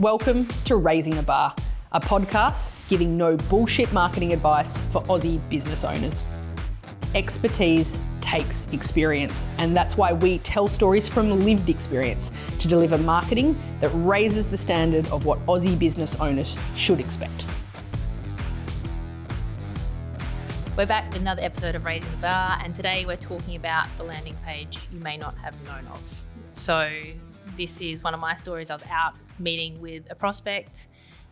Welcome to Raising the Bar, a podcast giving no bullshit marketing advice for Aussie business owners. Expertise takes experience, and that's why we tell stories from lived experience to deliver marketing that raises the standard of what Aussie business owners should expect. We're back with another episode of Raising the Bar, and today we're talking about the landing page you may not have known of. So this is one of my stories. I was out meeting with a prospect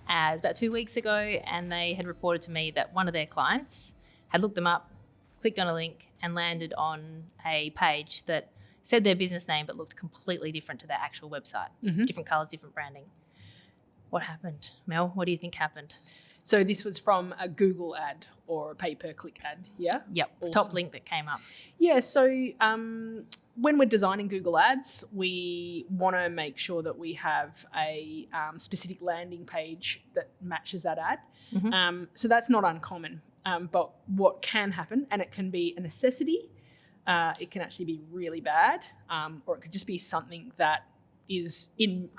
about 2 weeks ago, and they had reported to me that one of their clients had looked them up, clicked on a link and landed on a page that said their business name but looked completely different to their actual website. Different colours, different branding. What happened? Mel, what do you think happened? So this was from a Google ad or a pay-per-click ad, yeah? Yep, awesome. Top link that came up. Yeah, so when we're designing Google ads, we want to make sure that we have a specific landing page that matches that ad. So that's not uncommon. But what can happen, and it can be a necessity, it can actually be really bad, or it could just be something that is in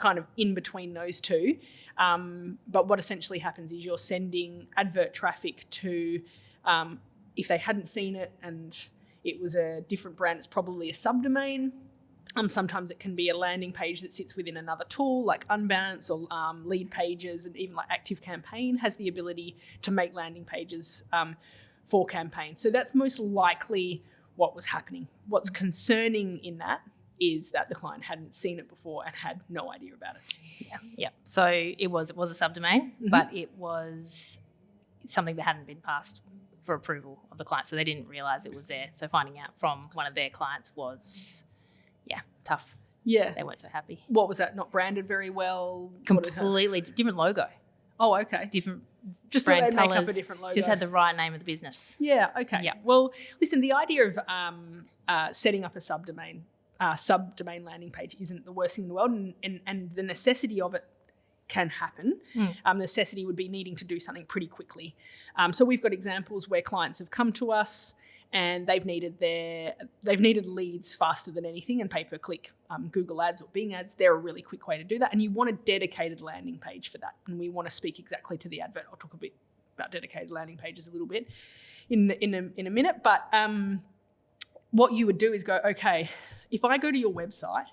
between those two. But what essentially happens is you're sending advert traffic to, if they hadn't seen it and it was a different brand, it's probably a subdomain. Sometimes it can be a landing page that sits within another tool like Unbounce or Lead Pages, and even like Active Campaign has the ability to make landing pages for campaigns. So that's most likely what was happening. What's concerning in that is that the client hadn't seen it before and had no idea about it. Yeah. So it was a subdomain, but it was something that hadn't been passed for approval of the client, so they didn't realise it was there. So finding out from one of their clients was, tough. Yeah. They weren't so happy. What was that? Not branded very well? Completely different logo. Oh, okay. Different just brand thought they'd colours. make up a different logo. Just had the right name of the business. Yeah, okay. Yeah. Well, listen, the idea of setting up a subdomain landing page isn't the worst thing in the world, and the necessity of it can happen. Necessity would be needing to do something pretty quickly. So we've got examples where clients have come to us and they've needed leads faster than anything, and pay-per-click Google ads or Bing ads, they're a really quick way to do that. And you want a dedicated landing page for that. And we want to speak exactly to the advert. I'll talk a bit about dedicated landing pages a little bit in a minute. But what you would do is go, okay, if I go to your website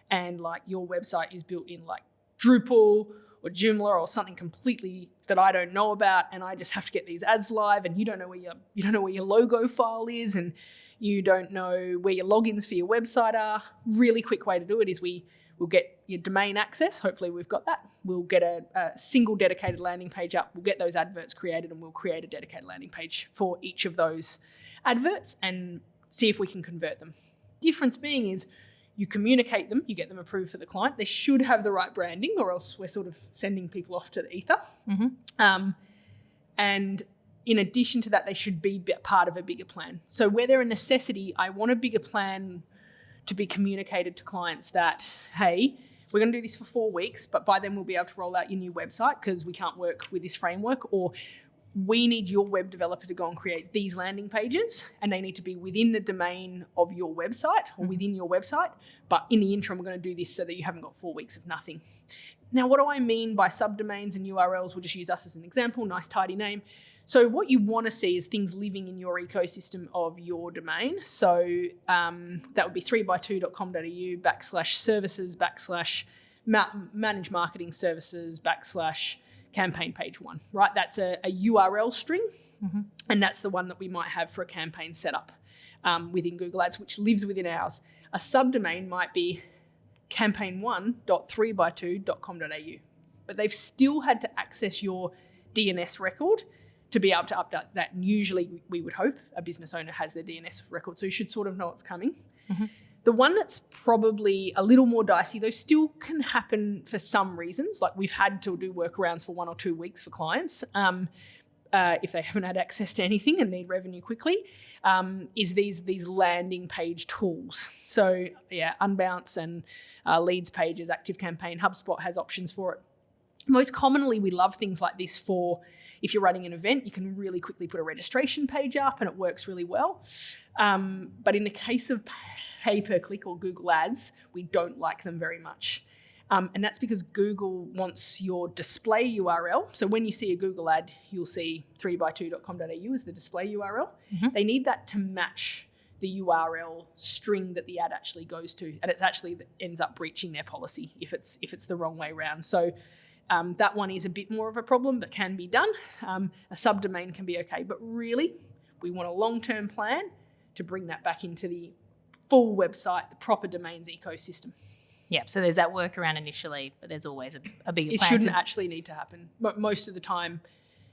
and like your website is built in like Drupal or Joomla or something completely that I don't know about, and I just have to get these ads live, and you don't know where your logo file is, and you don't know where your logins for your website are. Really quick way to do it is we'll get your domain access. Hopefully we've got that. We'll get a single dedicated landing page up. We'll get those adverts created, and we'll create a dedicated landing page for each of those adverts and see if we can convert them. Difference being is you communicate them, you get them approved for the client. They should have the right branding, or else we're sort of sending people off to the ether. And in addition to that, they should be part of a bigger plan. So where they're a necessity, I want a bigger plan to be communicated to clients that, hey, we're going to do this for 4 weeks, but by then we'll be able to roll out your new website because we can't work with this framework, or we need your web developer to go and create these landing pages, and they need to be within the domain of your website or within your website. But in the interim, we're going to do this so that you haven't got 4 weeks of nothing. Now, what do I mean by subdomains and URLs? We'll just use us as an example, nice tidy name. So what you want to see is things living in your ecosystem of your domain. So that would be 3by2.com.au /services /manage marketing services /campaign page 1, right? That's a URL string, and that's the one that we might have for a campaign setup within Google Ads, which lives within ours. A subdomain might be campaign1.3by2.com.au, but they've still had to access your DNS record to be able to update that. And usually we would hope a business owner has their DNS record, so you should sort of know what's coming. The one that's probably a little more dicey, though still can happen for some reasons, like we've had to do workarounds for 1 or 2 weeks for clients if they haven't had access to anything and need revenue quickly, is these landing page tools. So Unbounce and Leads Pages, Active Campaign, HubSpot has options for it. Most commonly, we love things like this for if you're running an event, you can really quickly put a registration page up and it works really well. But in the case of pay-per-click or Google Ads, we don't like them very much. And that's because Google wants your display URL. So when you see a Google ad, you'll see 3by2.com.au as the display URL. They need that to match the URL string that the ad actually goes to. And it's actually that ends up breaching their policy if it's the wrong way around. So that one is a bit more of a problem, but can be done. A subdomain can be okay. But really, we want a long-term plan to bring that back into the full website, the proper domains ecosystem. Yeah, so there's that workaround initially, but there's always a bigger plan. It shouldn't actually need to happen. But most of the time,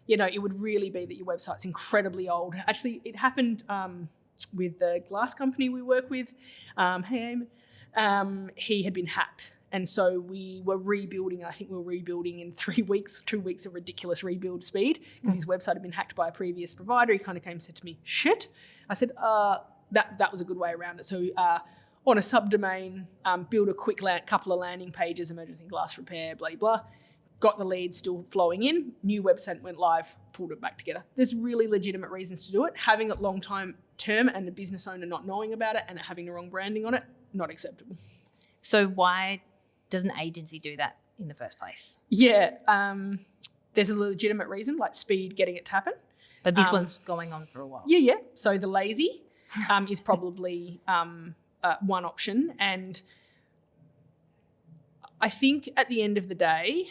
it would really be that your website's incredibly old. Actually, it happened with the glass company we work with. Hey, Eamon. He had been hacked. And so we were rebuilding. I think we were rebuilding in 3 weeks, 2 weeks of ridiculous rebuild speed because his website had been hacked by a previous provider. He kind of came and said to me, shit. I said, that was a good way around it. So on a subdomain, build a quick couple of landing pages, emergency glass repair, blah, blah. Got the leads still flowing in. New website went live, pulled it back together. There's really legitimate reasons to do it. Having it long term and the business owner not knowing about it and it having the wrong branding on it, not acceptable. So why does an agency do that in the first place? Yeah, there's a legitimate reason, like speed, getting it to happen. But this one's going on for a while. Yeah. So the lazy is probably one option. And I think at the end of the day,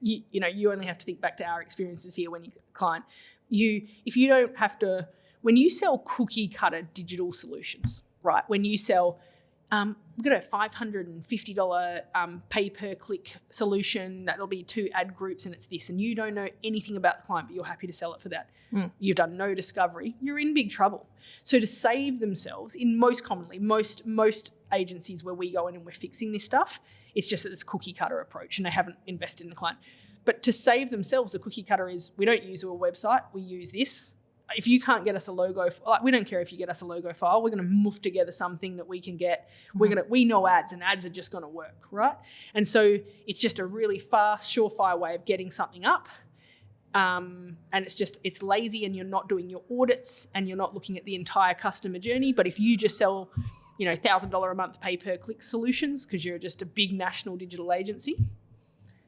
you only have to think back to our experiences here when you're a client. If you don't have to, when you sell cookie cutter digital solutions, right? When you sell, we've got a $550 pay per click solution that'll be 2 ad groups and it's this, and you don't know anything about the client, but you're happy to sell it for that. You've done no discovery, you're in big trouble. So to save themselves, most agencies where we go in and we're fixing this stuff, it's just that this cookie cutter approach and they haven't invested in the client. But to save themselves, the cookie cutter is we don't use a website, we use this. If you can't get us a logo, we don't care if you get us a logo file. We're going to moof together something that we can get. We know ads, and ads are just going to work, right? And so it's just a really fast, surefire way of getting something up. And it's lazy, and you're not doing your audits, and you're not looking at the entire customer journey. But if you just sell, $1,000 a month pay per click solutions because you're just a big national digital agency,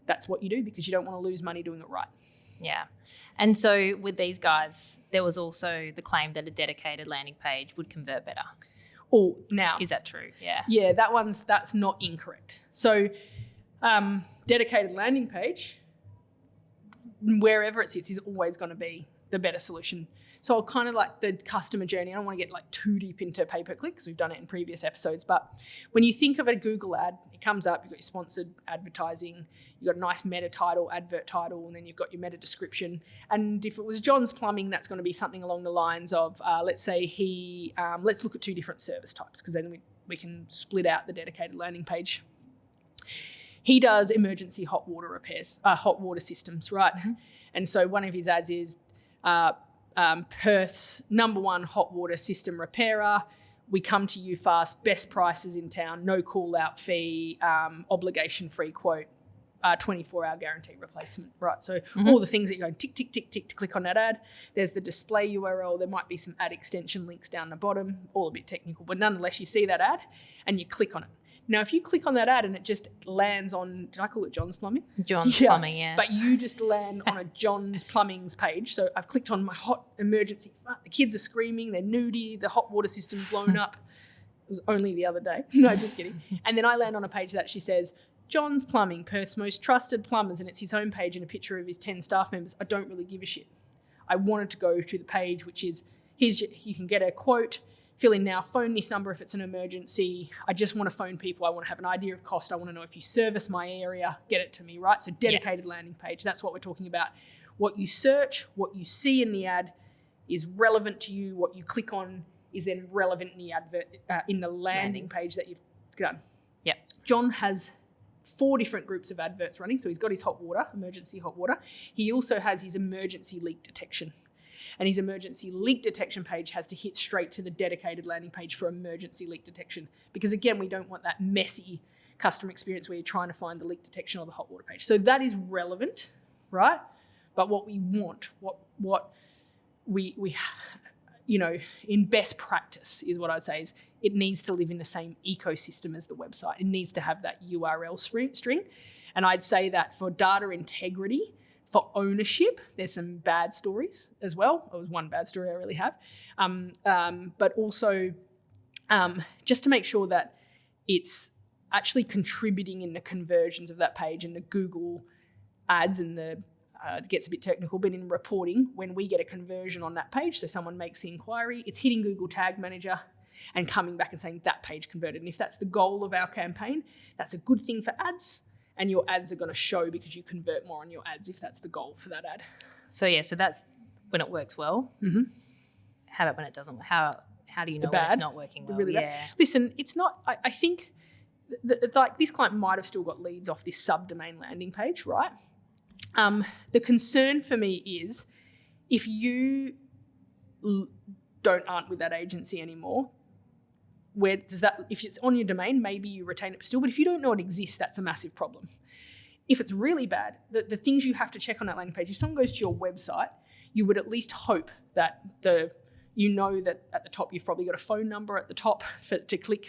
that's what you do because you don't want to lose money doing it right. Yeah. And so with these guys, there was also the claim that a dedicated landing page would convert better. Oh, now. Is that true? Yeah. Yeah, that's not incorrect. So dedicated landing page, wherever it sits, is always going to be the better solution. So kind of like the customer journey, I don't want to get like too deep into pay-per-click because we've done it in previous episodes, but when you think of a Google ad, it comes up, you've got your sponsored advertising, you've got a nice meta title, advert title, and then you've got your meta description. And if it was John's Plumbing, that's going to be something along the lines of, let's say let's look at 2 different service types because then we can split out the dedicated landing page. He does emergency hot water repairs, hot water systems, right? And so one of his ads is Perth's #1 hot water system repairer. We come to you fast, best prices in town, no call out fee, obligation free quote, 24-hour guarantee replacement, right? So all the things that you go tick, tick, tick, tick to click on that ad. There's the display URL. There might be some ad extension links down the bottom, all a bit technical, but nonetheless, you see that ad and you click on it. Now, if you click on that ad and it just lands on, did I call it John's Plumbing? John's Plumbing, yeah. But you just land on a John's Plumbing's page. So I've clicked on my hot emergency. The kids are screaming, they're nudie, the hot water system's blown up. It was only the other day. No, just kidding. And then I land on a page that she says, John's Plumbing, Perth's most trusted plumbers, and it's his homepage and a picture of his 10 staff members. I don't really give a shit. I wanted to go to the page, which is, you can get a quote, fill in now, phone this number if it's an emergency. I just want to phone people. I want to have an idea of cost. I want to know if you service my area, get it to me, right? So dedicated landing page, that's what we're talking about. What you search, what you see in the ad is relevant to you. What you click on is then relevant in the advert, in the landing page that you've done. Yep. John has 4 different groups of adverts running. So he's got his hot water, emergency hot water. He also has his emergency leak detection. And his emergency leak detection page has to hit straight to the dedicated landing page for emergency leak detection. Because again, we don't want that messy customer experience where you're trying to find the leak detection or the hot water page. So that is relevant, right? But what we want, what we in best practice is what I'd say is it needs to live in the same ecosystem as the website. It needs to have that URL string. And I'd say that for data integrity, for ownership, there's some bad stories as well. It was one bad story I really have. But also just to make sure that it's actually contributing in the conversions of that page and the Google ads and it gets a bit technical, but in reporting, when we get a conversion on that page, so someone makes the inquiry, it's hitting Google Tag Manager and coming back and saying that page converted. And if that's the goal of our campaign, that's a good thing for ads, and your ads are going to show because you convert more on your ads if that's the goal for that ad. So that's when it works well. Mm-hmm. How about when it doesn't? How do you know when it's not working well? Really bad. Listen, it's not, I think like this client might have still got leads off this subdomain landing page, right? The concern for me is if you aren't with that agency anymore, where does that, if it's on your domain, maybe you retain it still, but if you don't know it exists, that's a massive problem. If it's really bad, the things you have to check on that landing page, if someone goes to your website, you would at least hope that you know that at the top you've probably got a phone number at the top to click.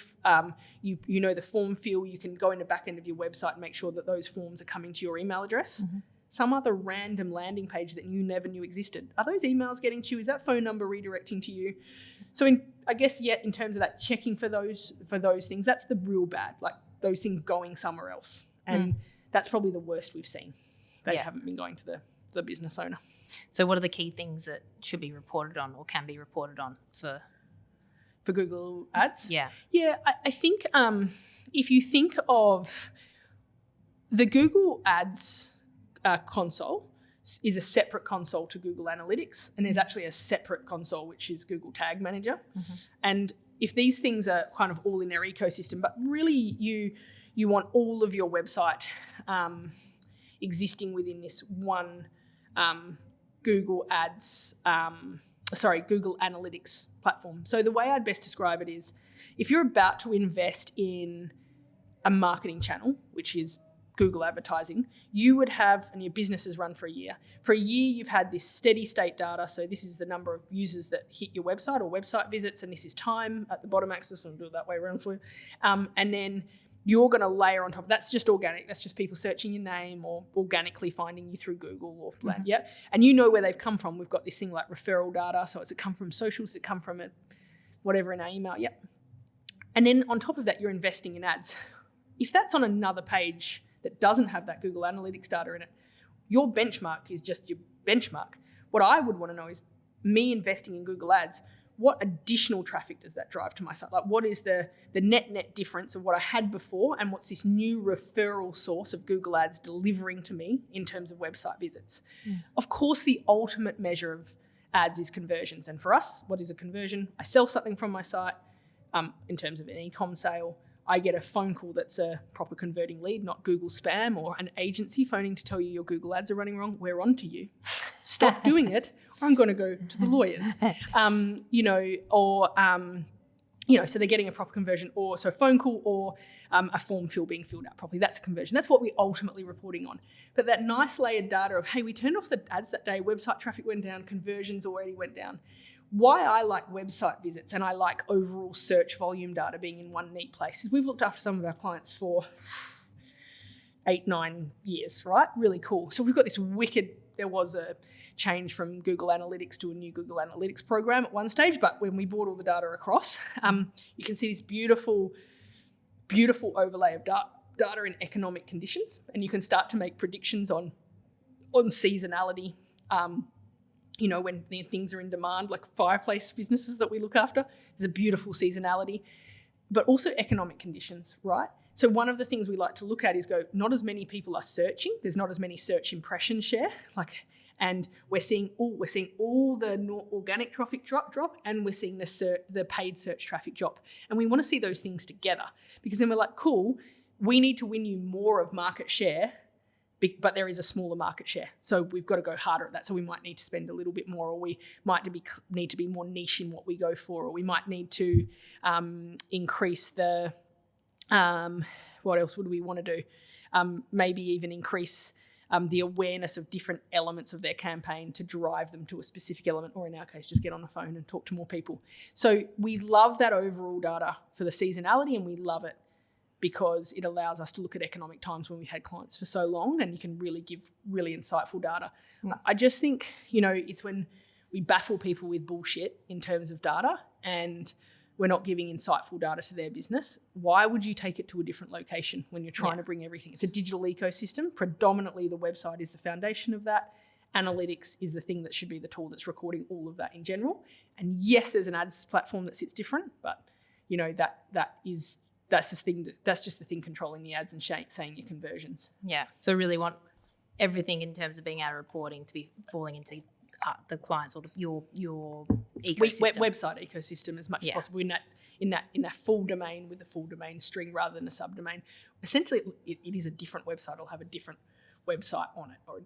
You know the form field. You can go in the back end of your website and make sure that those forms are coming to your email address. Mm-hmm. Some other random landing page that you never knew existed. Are those emails getting to you? Is that phone number redirecting to you? So I guess in terms of that checking for those things, that's the real bad, like those things going somewhere else. And that's probably the worst we've seen. They haven't been going to the business owner. So what are the key things that should be reported on or can be reported on for Google Ads? Yeah. Yeah, I think if you think of the Google Ads console is a separate console to Google Analytics, and there's actually a separate console which is Google Tag Manager. Mm-hmm. And if these things are kind of all in their ecosystem, but really you want all of your website existing within this one Google Analytics platform. So the way I'd best describe it is if you're about to invest in a marketing channel, which is Google advertising, you would have, and your business has run for a year. For a year, you've had this steady state data. So this is the number of users that hit your website or website visits, and this is time at the bottom axis. I'm going to do it that way around for you. And then you're going to layer on top. That's just organic. That's just people searching your name or organically finding you through Google or and you know where they've come from. We've got this thing like referral data. So does it come from socials? Does it come from whatever in our email? Yep. And then on top of that, you're investing in ads. If that's on another page that doesn't have that Google Analytics data in it, your benchmark is just your benchmark. What I would want to know is me investing in Google Ads, what additional traffic does that drive to my site? Like what is the net difference of what I had before and what's this new referral source of Google Ads delivering to me in terms of website visits? Of course, the ultimate measure of ads is conversions. And for us, what is a conversion? I sell something from my site in terms of an e-com sale. I get a phone call that's a proper converting lead, not Google spam or an agency phoning to tell you your Google ads are running wrong. We're on to you. Stop doing it, or I'm going to go to the lawyers. So they're getting a proper conversion, or so a phone call or a form being filled out properly. That's a conversion. That's what we're ultimately reporting on. But that nice layered data of, hey, we turned off the ads that day, website traffic went down, conversions already went down. Why I like website visits and I like overall search volume data being in one neat place is we've looked after some of our clients for 8-9 years, right? Really cool. So we've got this there was a change from Google Analytics to a new Google Analytics program at one stage, but when we brought all the data across, you can see this beautiful, beautiful overlay of data in economic conditions, and you can start to make predictions on seasonality, when things are in demand, like fireplace businesses that we look after, there's a beautiful seasonality, but also economic conditions, right? So one of the things we like to look at is not as many people are searching. There's not as many search impression share, and we're seeing all the organic traffic drop, and we're seeing the paid search traffic drop. And we want to see those things together because then we're like, cool, we need to win you more of market share, but there is a smaller market share. So we've got to go harder at that. So we might need to spend a little bit more, or we might need to be more niche in what we go for, or we might need to increase what else would we want to do? Maybe even increase the awareness of different elements of their campaign to drive them to a specific element, or in our case, just get on the phone and talk to more people. So we love that overall data for the seasonality, and we love it because it allows us to look at economic times when we had clients for so long, and you can really give really insightful data. I just think, it's when we baffle people with bullshit in terms of data and we're not giving insightful data to their business. Why would you take it to a different location when you're trying to bring everything? It's a digital ecosystem. Predominantly, the website is the foundation of that. Analytics is the thing that should be the tool that's recording all of that in general. And yes, there's an ads platform that sits different, but that's just the thing controlling the ads and saying your conversions. Yeah. So really want everything in terms of being able reporting to be falling into the clients or your ecosystem. Website ecosystem as much as possible in that full domain with the full domain string rather than a subdomain. Essentially, it is a different website. It'll have a different website on it, or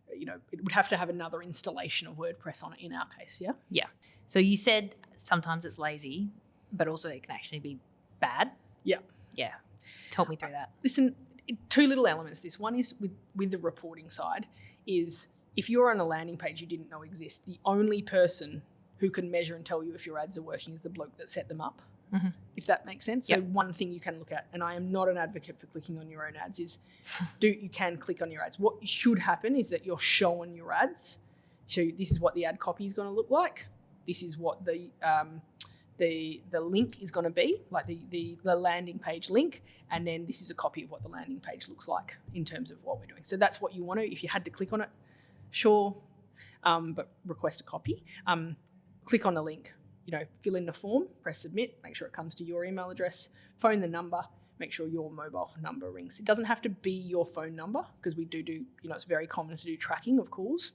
it would have to have another installation of WordPress on it in our case. Yeah. Yeah. So you said sometimes it's lazy, but also it can actually be bad. Yeah. Yeah. Talk me through that. Listen, two little elements. This one is with the reporting side is, if you're on a landing page you didn't know exists, the only person who can measure and tell you if your ads are working is the bloke that set them up, if that makes sense. So one thing you can look at, and I am not an advocate for clicking on your own ads, is you can click on your ads. What should happen is that you're showing your ads. So this is what the ad copy is going to look like. This is what the link is going to be, like the landing page link, and then this is a copy of what the landing page looks like in terms of what we're doing. So that's what you want to, if you had to click on it, sure, but request a copy. Click on the link, fill in the form, press submit, make sure it comes to your email address, phone the number, make sure your mobile number rings. It doesn't have to be your phone number, because we do, it's very common to do tracking of calls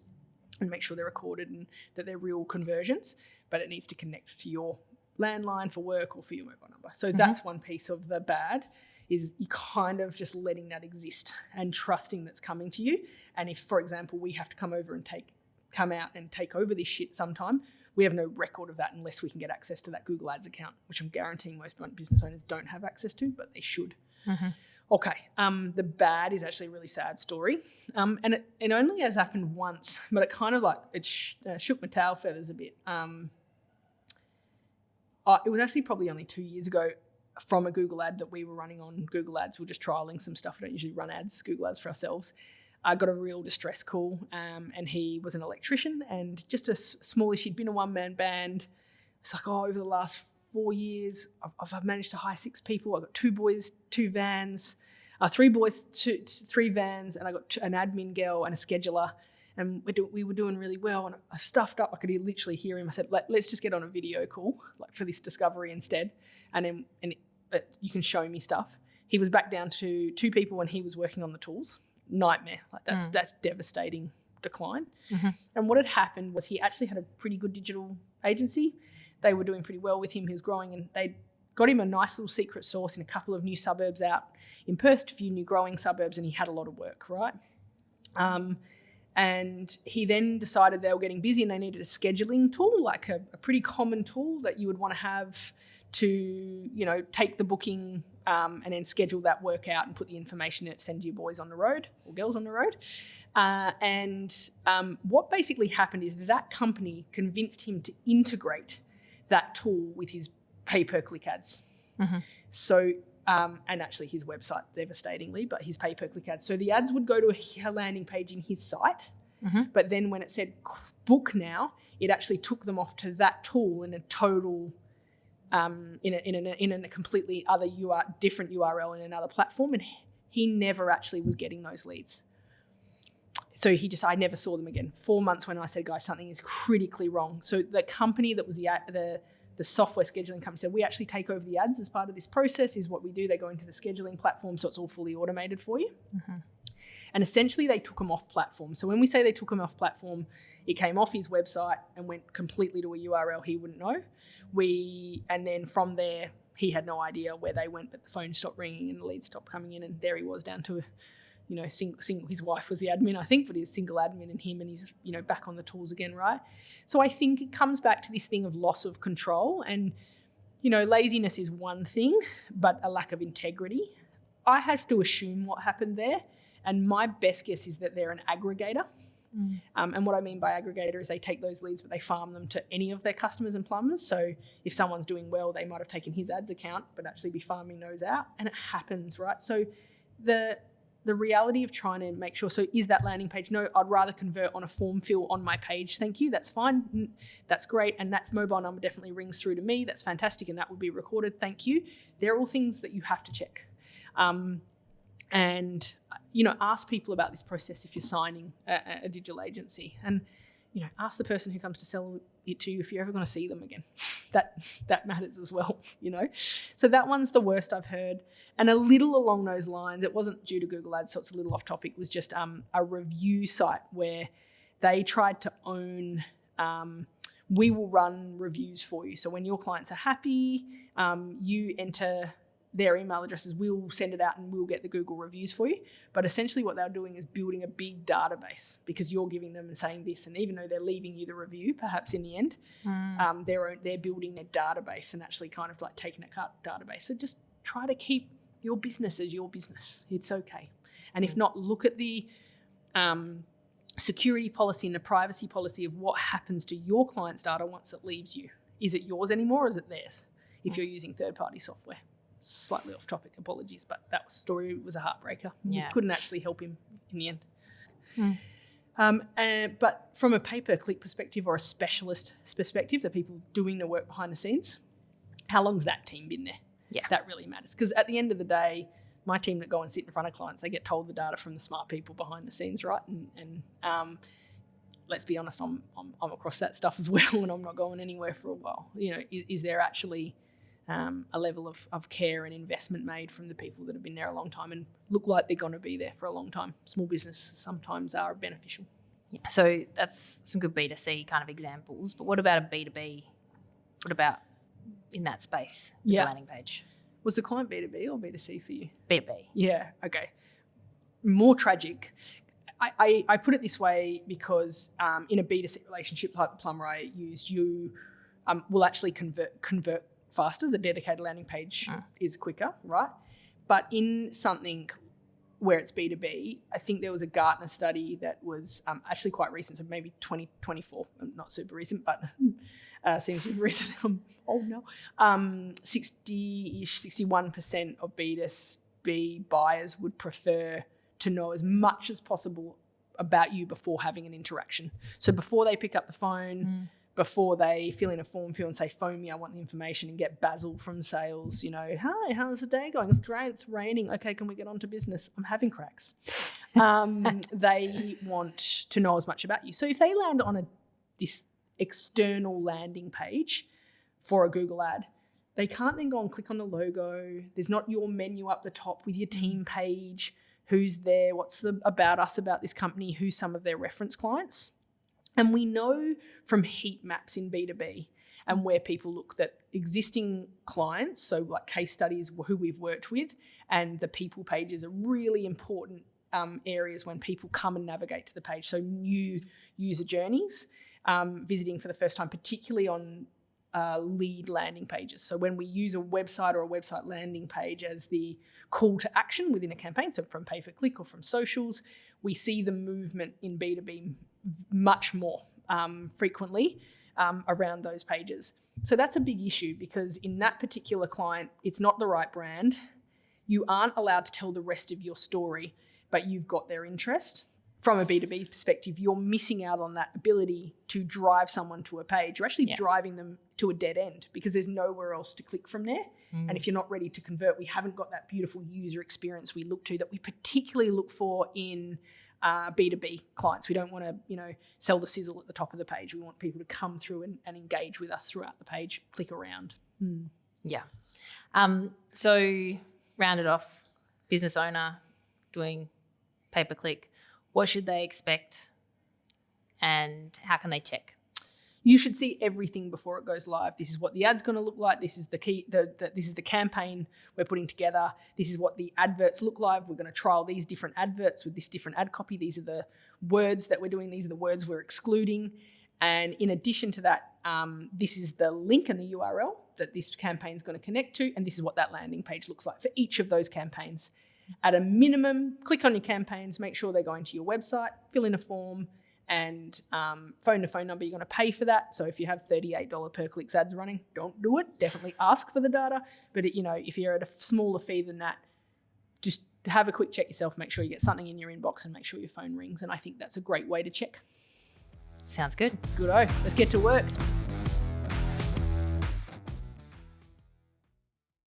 and make sure they're recorded and that they're real conversions, but it needs to connect to your landline for work or for your mobile number. So that's one piece of the bad, is you kind of just letting that exist and trusting that's coming to you. And if, for example, we have to come out and take over this shit sometime, we have no record of that unless we can get access to that Google Ads account, which I'm guaranteeing most business owners don't have access to, but they should. Okay, the bad is actually a really sad story. And it only has happened once, but it kind of shook my tail feathers a bit. It was actually probably only 2 years ago, from a Google ad that we were running on Google Ads. We're just trialing some stuff. We don't usually run Google Ads for ourselves. I got a real distress call, and he was an electrician and just a smallish, he'd been a one-man band. It's like, over the last 4 years, I've managed to hire 6 people. I've got 2 boys, 2 vans, 3 boys, 3 vans, and I got an admin girl and a scheduler. And we were doing really well, and I stuffed up. I could literally hear him. I said, let's just get on a video call, for this discovery instead, and you can show me stuff. He was back down to 2 people and he was working on the tools. Nightmare. That's devastating decline. And what had happened was he actually had a pretty good digital agency. They were doing pretty well with him. He was growing, and they got him a nice little secret sauce in a couple of new suburbs out in Perth, a few new growing suburbs, and he had a lot of work, right? And he then decided they were getting busy and they needed a scheduling tool, like a pretty common tool that you would want to have to, take the booking and then schedule that work out and put the information in it, send your boys on the road or girls on the road. What basically happened is that company convinced him to integrate that tool with his pay-per-click ads. So, and actually his website, devastatingly, but his pay-per-click ads. So the ads would go to a landing page in his site, but then when it said book now, it actually took them off to that tool in a total, in a completely different URL in another platform, and he never actually was getting those leads. So I never saw them again. 4 months when I said, guys, something is critically wrong. So the company that was the software scheduling company said, we actually take over the ads as part of this process, is what we do. They go into the scheduling platform, so it's all fully automated for you. And essentially they took him off platform. So when we say they took him off platform, it came off his website and went completely to a URL he wouldn't know. And then from there, he had no idea where they went, but the phone stopped ringing and the leads stopped coming in, and there he was down to single. His wife was the admin, I think, but he's single admin, and him, and he's back on the tools again, right? So I think it comes back to this thing of loss of control, and laziness is one thing, but a lack of integrity. I have to assume what happened there, And my best guess is that they're an aggregator. And what I mean by aggregator is they take those leads, but they farm them to any of their customers and plumbers. So if someone's doing well, they might have taken his ads account, but actually be farming those out. And it happens, right? So the reality of trying to make sure, so is that landing page? No, I'd rather convert on a form fill on my page. Thank you. That's fine. That's great. And that mobile number definitely rings through to me. That's fantastic. And that would be recorded. Thank you. They're all things that you have to check. And, ask people about this process if you're signing a digital agency. And, ask the person who comes to sell it to you if you're ever going to see them again. That matters as well, So that one's the worst I've heard. And a little along those lines, it wasn't due to Google Ads, so it's a little off topic, was just a review site where they tried to own we will run reviews for you. So when your clients are happy, you enter their email addresses, we'll send it out and we'll get the Google reviews for you. But essentially what they're doing is building a big database because you're giving them and saying this. And even though they're leaving you the review, perhaps in the end, they're building their database and actually kind of like taking a cut database. So just try to keep your business as your business. It's okay. And if not, look at the security policy and the privacy policy of what happens to your client's data once it leaves you. Is it yours anymore or is it theirs if you're using third-party software? Slightly off topic, apologies, but that story was a heartbreaker. Yeah. We couldn't actually help him in the end. But from a pay-per-click perspective or a specialist perspective, the people doing the work behind the scenes, how long's that team been there? Yeah. That really matters. Because at the end of the day, my team that go and sit in front of clients, they get told the data from the smart people behind the scenes, right? And let's be honest, I'm across that stuff as well, and I'm not going anywhere for a while. Is there actually a level of care and investment made from the people that have been there a long time and look like they're going to be there for a long time? Small business sometimes are beneficial. Yeah, so that's some good B2C kind of examples. But what about a B2B? What about in that space with the landing page? Was the client B2B or B2C for you? B2B. Yeah, okay. More tragic. I put it this way because in a B2C relationship like the plumber I used, you will actually convert faster. The dedicated landing page is quicker, right? But in something where it's B2B, I think there was a Gartner study that was actually quite recent, so maybe 2024, not super recent, but seems to be recent. I'm old now. 60-ish, 61% of B2B buyers would prefer to know as much as possible about you before having an interaction. So before they pick up the phone, before they fill in a form and say, phone me, I want the information, and get Basil from sales, hi, how's the day going? It's great, it's raining. Okay, can we get on to business? I'm having cracks. They want to know as much about you. So if they land on this external landing page for a Google ad, they can't then go and click on the logo. There's not your menu up the top with your team page, who's there, what's the about us about this company, who's some of their reference clients. And we know from heat maps in B2B and where people look that existing clients, so like case studies, who we've worked with, and the people pages are really important areas when people come and navigate to the page. So new user journeys, visiting for the first time, particularly on lead landing pages. So when we use a website or a website landing page as the call to action within a campaign, so from pay-per-click or from socials, we see the movement in B2B much more frequently around those pages. So that's a big issue because in that particular client, it's not the right brand. You aren't allowed to tell the rest of your story, but you've got their interest. From a B2B perspective, you're missing out on that ability to drive someone to a page. You're actually driving them to a dead end because there's nowhere else to click from there. And if you're not ready to convert, we haven't got that beautiful user experience we look to that we particularly look for in B2B clients. We don't want to, sell the sizzle at the top of the page. We want people to come through and engage with us throughout the page, click around. Yeah. So rounded off, business owner doing pay-per-click. What should they expect and how can they check? You should see everything before it goes live. This is what the ad's going to look like. This is the key. This is the campaign we're putting together. This is what the adverts look like. We're going to trial these different adverts with this different ad copy. These are the words that we're doing. These are the words we're excluding. And in addition to that, this is the link and the URL that this campaign is going to connect to. And this is what that landing page looks like for each of those campaigns. At a minimum, click on your campaigns, make sure they're going to your website, fill in a form, and phone the phone number you're going to pay for that. So if you have $38 per clicks ads running, don't do it. Definitely ask for the data. But if you're at a smaller fee than that, just have a quick check yourself, make sure you get something in your inbox and make sure your phone rings. And I think that's a great way to check. Sounds good. Good-o. Let's get to work.